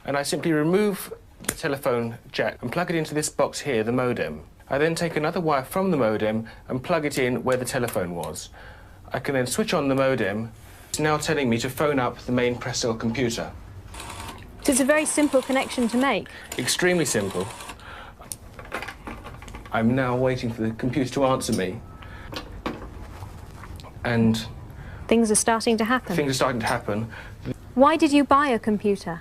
and I simply remove the telephone jack and plug it into this box here, the modem. I then take another wire from the modem and plug it in where the telephone was. I can then switch on the modem. It's now telling me to phone up the main press cell computer. So it's a very simple connection to make. Extremely simple. I'm now waiting for the computer to answer me. And things are starting to happen. Things are starting to happen. Why did you buy a computer?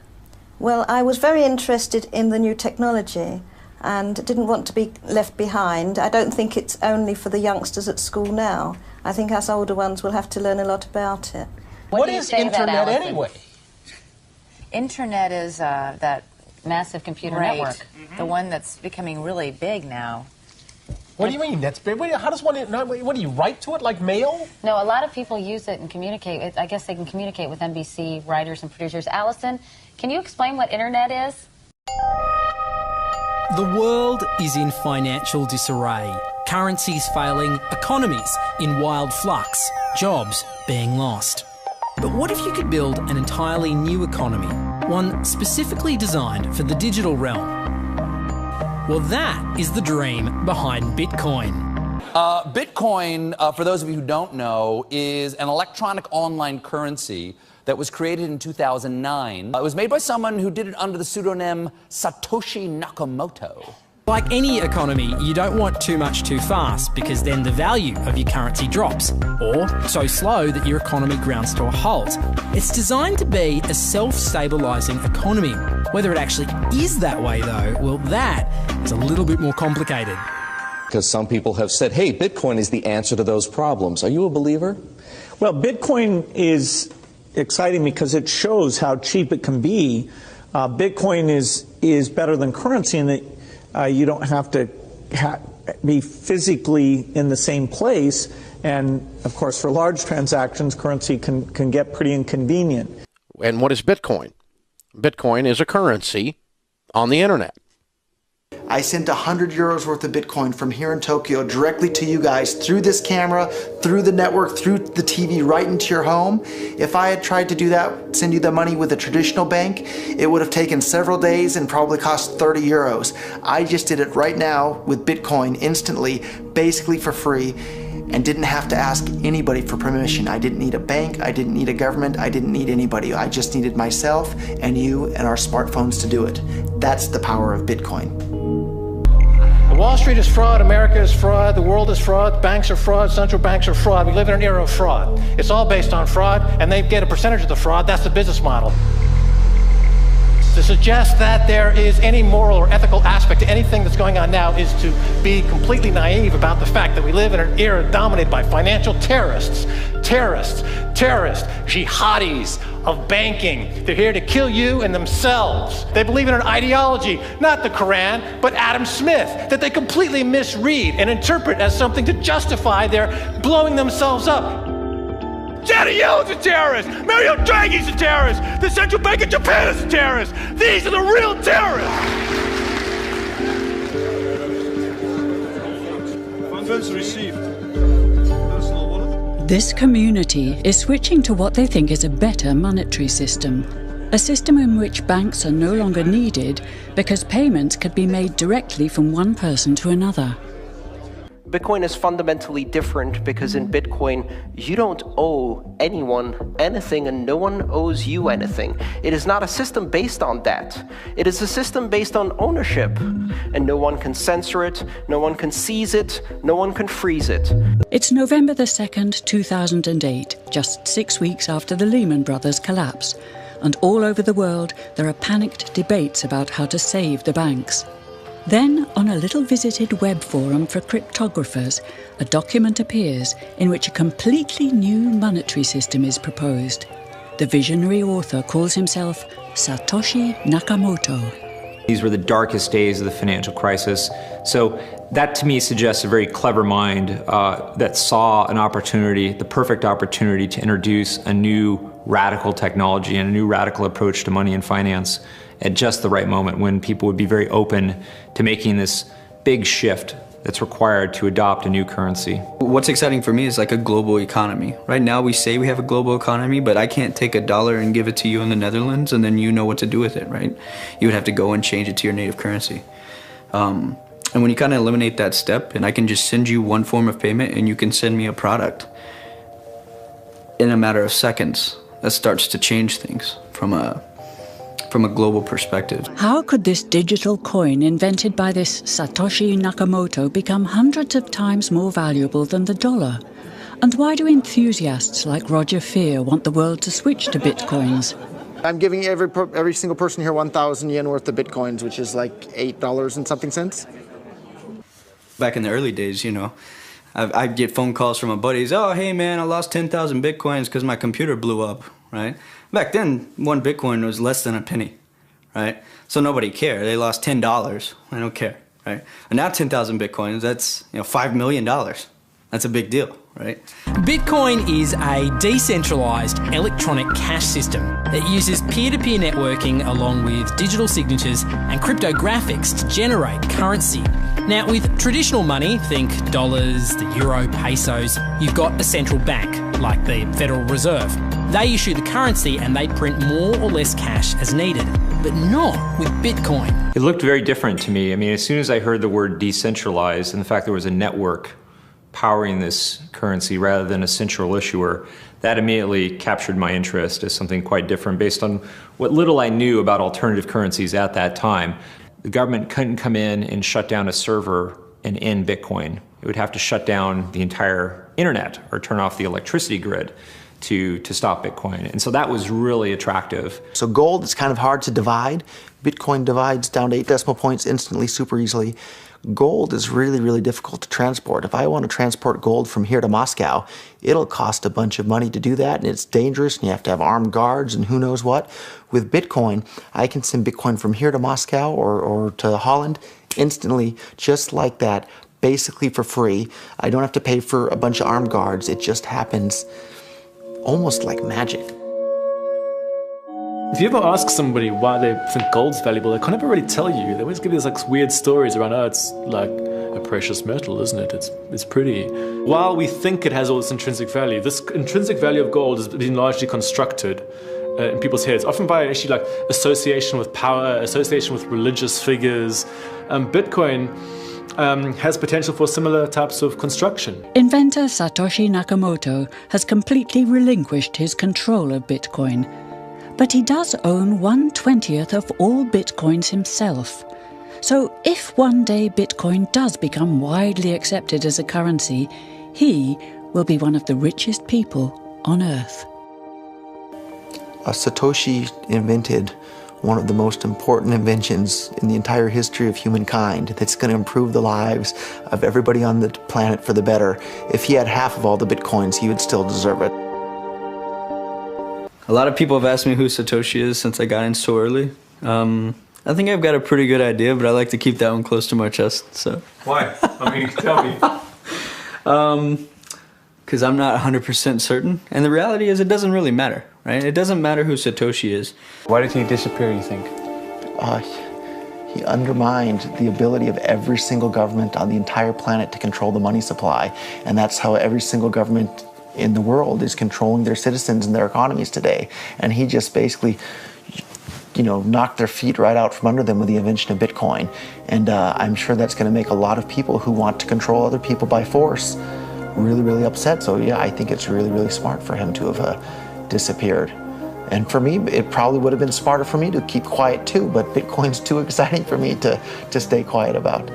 Well, I was very interested in the new technology and didn't want to be left behind. I don't think it's only for the youngsters at school now. I think us older ones will have to learn a lot about it. What is Internet anyway? Internet is that massive computer network, the one that's becoming really big now. What do you mean? That's big? How does one? What do you write to it like mail? No, a lot of people use it and communicate. I guess they can communicate with NBC writers and producers. Allison, can you explain what Internet is? The world is in financial disarray. Currencies failing, economies in wild flux, jobs being lost. But what if you could build an entirely new economy, one specifically designed for the digital realm? Well, that is the dream behind Bitcoin. Bitcoin, for those of you who don't know, is an electronic online currency that was created in 2009. It was made by someone who did it under the pseudonym Satoshi Nakamoto. Like any economy, you don't want too much too fast because then the value of your currency drops, or so slow that your economy grounds to a halt. It's designed to be a self-stabilising economy. Whether it actually is that way though, well, that is a little bit more complicated. Because some people have said, hey, Bitcoin is the answer to those problems. Are you a believer? Well, Bitcoin is exciting because it shows how cheap it can be. Bitcoin is better than currency in that you don't have to be physically in the same place. And, of course, for large transactions, currency can get pretty inconvenient. And what is Bitcoin? Bitcoin is a currency on the internet. I sent 100 euros worth of Bitcoin from here in Tokyo directly to you guys through this camera, through the network, through the TV, right into your home. If I had tried to do that, send you the money with a traditional bank, it would have taken several days and probably cost 30 euros. I just did it right now with Bitcoin instantly, basically for free, and didn't have to ask anybody for permission. I didn't need a bank, I didn't need a government, I didn't need anybody. I just needed myself and you and our smartphones to do it. That's the power of Bitcoin. Wall Street is fraud, America is fraud, the world is fraud, banks are fraud, central banks are fraud. We live in an era of fraud. It's all based on fraud, and they get a percentage of the fraud. That's the business model. To suggest that there is any moral or ethical aspect to anything that's going on now is to be completely naive about the fact that we live in an era dominated by financial terrorists, jihadis of banking. They're here to kill you and themselves. They believe in an ideology, not the Quran, but Adam Smith, that they completely misread and interpret as something to justify their blowing themselves up. Janet Yellen's a terrorist! Mario Draghi's a terrorist! The Central Bank of Japan is a terrorist! These are the real terrorists! Funds received. This community is switching to what they think is a better monetary system. A system in which banks are no longer needed because payments could be made directly from one person to another. Bitcoin is fundamentally different because in Bitcoin, you don't owe anyone anything and no one owes you anything. It is not a system based on that. It is a system based on ownership. And no one can censor it, no one can seize it, no one can freeze it. It's November the 2nd, 2008, just 6 weeks after the Lehman Brothers collapse. And all over the world, there are panicked debates about how to save the banks. Then, on a little visited web forum for cryptographers, a document appears in which a completely new monetary system is proposed. The visionary author calls himself Satoshi Nakamoto. These were the darkest days of the financial crisis. So that to me suggests a very clever mind that saw an opportunity, the perfect opportunity to introduce a new radical technology and a new radical approach to money and finance at just the right moment when people would be very open to making this big shift that's required to adopt a new currency. What's exciting for me is like a global economy. Right now we say we have a global economy, but I can't take $1 and give it to you in the Netherlands and then you know what to do with it, right? You would have to go and change it to your native currency. And when you kind of eliminate that step, and I can just send you one form of payment and you can send me a product in a matter of seconds, that starts to change things from a global perspective. How could this digital coin invented by this Satoshi Nakamoto become hundreds of times more valuable than the dollar? And why do enthusiasts like Roger Fear want the world to switch to bitcoins? I'm giving every single person here 1,000 yen worth of bitcoins, which is like $8 and something cents. Back in the early days, you know, I'd get phone calls from my buddies. Oh, hey man, I lost 10,000 bitcoins because my computer blew up, right? Back then, one bitcoin was less than a penny, right? So nobody cared. They lost $10. I don't care, right? And now 10,000 bitcoins, that's $5 million. That's a big deal, right? Bitcoin is a decentralised electronic cash system that uses peer-to-peer networking along with digital signatures and cryptographics to generate currency. Now, with traditional money, think dollars, the euro, pesos, you've got a central bank, like the Federal Reserve. They issue the currency and they print more or less cash as needed, but not with Bitcoin. It looked very different to me. I mean, as soon as I heard the word decentralized and the fact there was a network powering this currency rather than a central issuer, that immediately captured my interest as something quite different based on what little I knew about alternative currencies at that time. The government couldn't come in and shut down a server and end Bitcoin. It would have to shut down the entire internet or turn off the electricity grid to stop Bitcoin. And so that was really attractive. So gold is kind of hard to divide. Bitcoin divides down to 8 decimal points instantly, super easily. Gold is really, really difficult to transport. If I want to transport gold from here to Moscow, it'll cost a bunch of money to do that, and it's dangerous, and you have to have armed guards and who knows what. With Bitcoin, I can send Bitcoin from here to Moscow or to Holland instantly, just like that, basically for free. I don't have to pay for a bunch of armed guards. It just happens almost like magic. If you ever ask somebody why they think gold's valuable, they can't ever really tell you. They always give you these like weird stories around, oh, it's like a precious metal, isn't it? It's pretty. While we think it has all this intrinsic value, this intrinsic value of gold has been largely constructed in people's heads, often by actually like association with power, association with religious figures. Bitcoin has potential for similar types of construction. Inventor Satoshi Nakamoto has completely relinquished his control of Bitcoin. But he does own 1/20th of all Bitcoins himself. So if one day Bitcoin does become widely accepted as a currency, he will be one of the richest people on Earth. Satoshi invented one of the most important inventions in the entire history of humankind that's going to improve the lives of everybody on the planet for the better. If he had half of all the Bitcoins, he would still deserve it. A lot of people have asked me who Satoshi is since I got in so early. I think I've got a pretty good idea, but I like to keep that one close to my chest, so. Why? I mean, tell me. Because I'm not 100% certain. And the reality is it doesn't really matter, right? It doesn't matter who Satoshi is. Why did he disappear, you think? He undermined the ability of every single government on the entire planet to control the money supply. And that's how every single government in the world is controlling their citizens and their economies today. And he just basically, knocked their feet right out from under them with the invention of Bitcoin. And I'm sure that's going to make a lot of people who want to control other people by force really, really upset. So yeah, I think it's really, really smart for him to have disappeared. And for me, it probably would have been smarter for me to keep quiet too, but Bitcoin's too exciting for me to stay quiet about.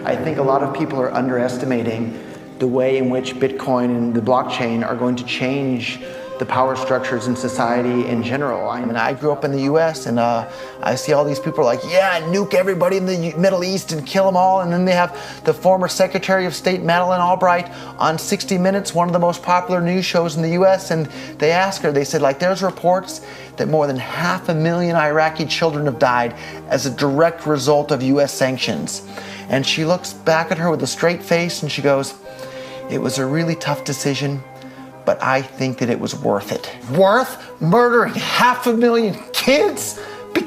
I think a lot of people are underestimating the way in which Bitcoin and the blockchain are going to change the power structures in society in general. I mean, I grew up in the US and I see all these people like, yeah, nuke everybody in the Middle East and kill them all. And then they have the former Secretary of State Madeleine Albright on 60 Minutes, one of the most popular news shows in the US. And they asked her, they said, like, there's reports that more than 500,000 Iraqi children have died as a direct result of US sanctions. And she looks back at her with a straight face and she goes, it was a really tough decision, but I think that it was worth it. Worth murdering 500,000 kids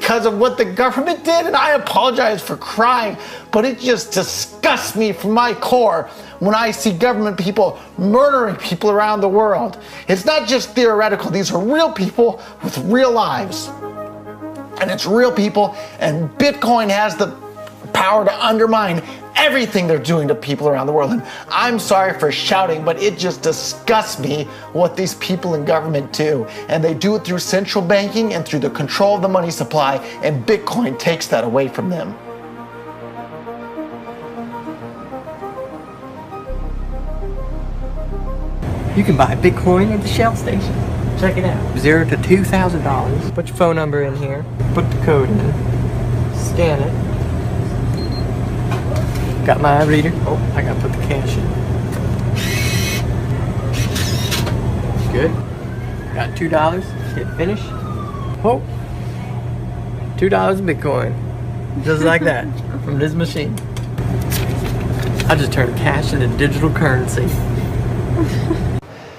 because of what the government did, and I apologize for crying, but it just disgusts me from my core when I see government people murdering people around the world. It's not just theoretical, these are real people with real lives. And it's real people, and Bitcoin has the power to undermine everything they're doing to people around the world. And I'm sorry for shouting, but it just disgusts me what these people in government do. And they do it through central banking and through the control of the money supply, and Bitcoin takes that away from them. You can buy Bitcoin at the Shell station. Check it out. $0 to $2,000. Put your phone number in here. Put the code in. Scan it. Got my reader. Oh, I gotta put the cash in. Good. Got $2. Hit finish. Oh. $2 Bitcoin. Just like that. From this machine. I just turned cash into digital currency.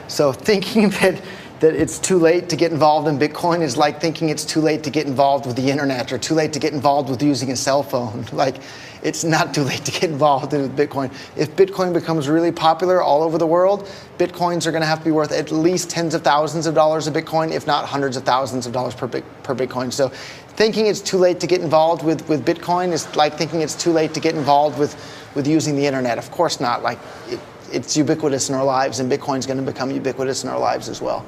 So thinking that it's too late to get involved in Bitcoin is like thinking it's too late to get involved with the internet or too late to get involved with using a cell phone. Like, it's not too late to get involved in Bitcoin. If Bitcoin becomes really popular all over the world, Bitcoins are going to have to be worth at least tens of thousands of dollars a Bitcoin, if not hundreds of thousands of dollars per Bitcoin. So thinking it's too late to get involved with Bitcoin is like thinking it's too late to get involved with using the internet. Of course not. Like, it's ubiquitous in our lives, and Bitcoin's going to become ubiquitous in our lives as well.